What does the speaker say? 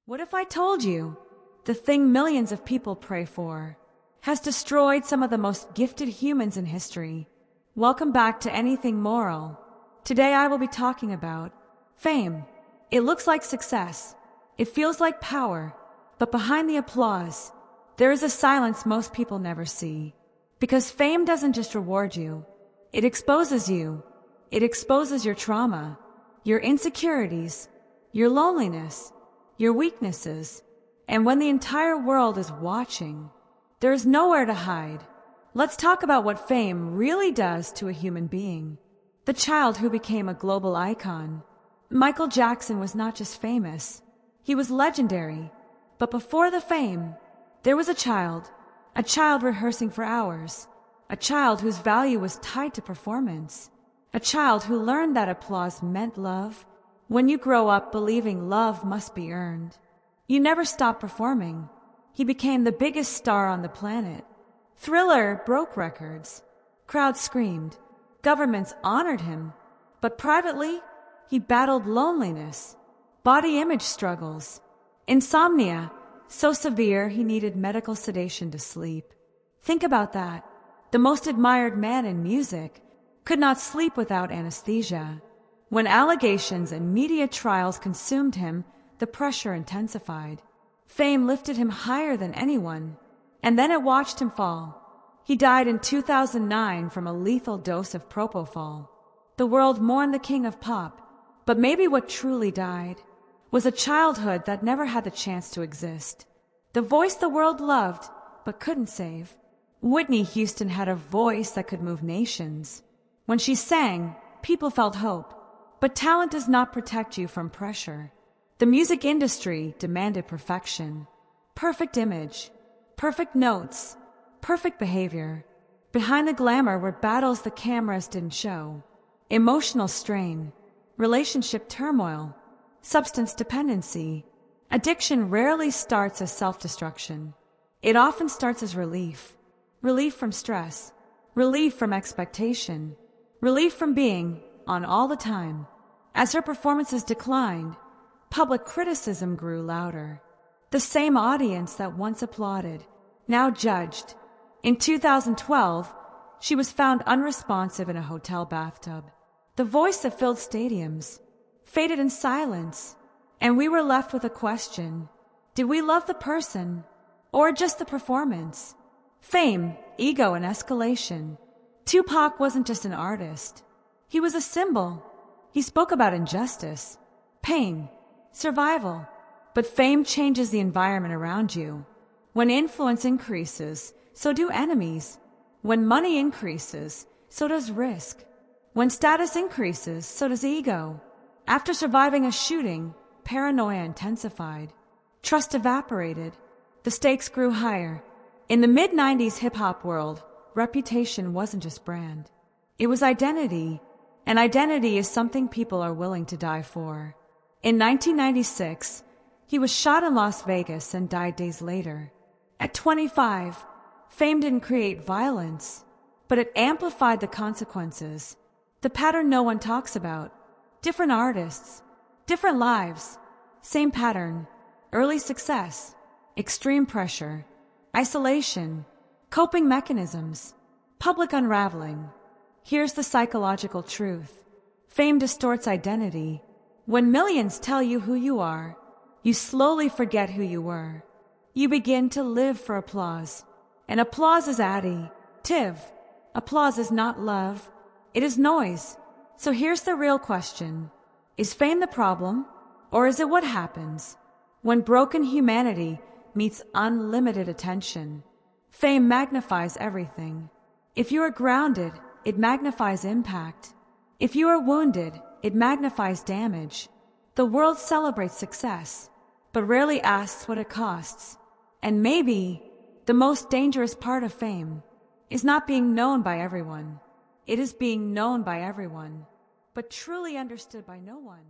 What if I told you the thing millions of people pray for has destroyed some of the most gifted humans in history? Welcome back to Anything Moral. Today I will be talking about fame. It looks like success. It feels like power. But behind the applause, there is a silence most people never see. Because fame doesn't just reward you. It exposes you. It exposes your trauma, your insecurities, your loneliness, your weaknesses. And when the entire world is watching, there is nowhere to hide. Let's talk about what fame really does to a human being. The child who became a global icon. Michael Jackson was not just famous. He was legendary. But before the fame, there was a child rehearsing for hours, a child whose value was tied to performance, a child who learned that applause meant love. When you grow up believing love must be earned, you never stop performing. He became the biggest star on the planet. Thriller broke records. Crowds screamed. Governments honored him. But privately, he battled loneliness, body image struggles, insomnia, so severe he needed medical sedation to sleep. Think about that. The most admired man in music could not sleep without anesthesia. When allegations and media trials consumed him, the pressure intensified. Fame lifted him higher than anyone, and then it watched him fall. He died in 2009 from a lethal dose of propofol. The world mourned the king of pop, but maybe what truly died was a childhood that never had the chance to exist. The voice the world loved but couldn't save. Whitney Houston had a voice that could move nations. When she sang, people felt hope. But talent does not protect you from pressure. The music industry demanded perfection. Perfect image, perfect notes, perfect behavior. Behind the glamour were battles the cameras didn't show. Emotional strain, relationship turmoil, substance dependency. Addiction rarely starts as self-destruction. It often starts as relief. Relief from stress, relief from expectation, relief from being on all the time. As her performances declined, public criticism grew louder. The same audience that once applauded now judged. In 2012, she was found unresponsive in a hotel bathtub. The voice that filled stadiums faded in silence, and we were left with a question. Did we love the person or just the performance? Fame, ego, and escalation. Tupac wasn't just an artist. He was a symbol. He spoke about injustice, pain, survival. But fame changes the environment around you. When influence increases, so do enemies. When money increases, so does risk. When status increases, so does ego. After surviving a shooting, paranoia intensified. Trust evaporated. The stakes grew higher. In the mid-90s hip-hop world, reputation wasn't just brand. It was identity. And identity is something people are willing to die for. In 1996, he was shot in Las Vegas and died days later. At 25, fame didn't create violence, but it amplified the consequences. The pattern no one talks about. Different artists, different lives, same pattern. Early success, extreme pressure, isolation, coping mechanisms, public unraveling. Here's the psychological truth. Fame distorts identity. When millions tell you who you are, you slowly forget who you were. You begin to live for applause. And applause is additive. Applause is not love. It is noise. So here's the real question. Is fame the problem, or is it what happens when broken humanity meets unlimited attention? Fame magnifies everything. If you are grounded, it magnifies impact. If you are wounded, it magnifies damage. The world celebrates success, but rarely asks what it costs. And maybe the most dangerous part of fame is not being known by everyone. It is being known by everyone, but truly understood by no one.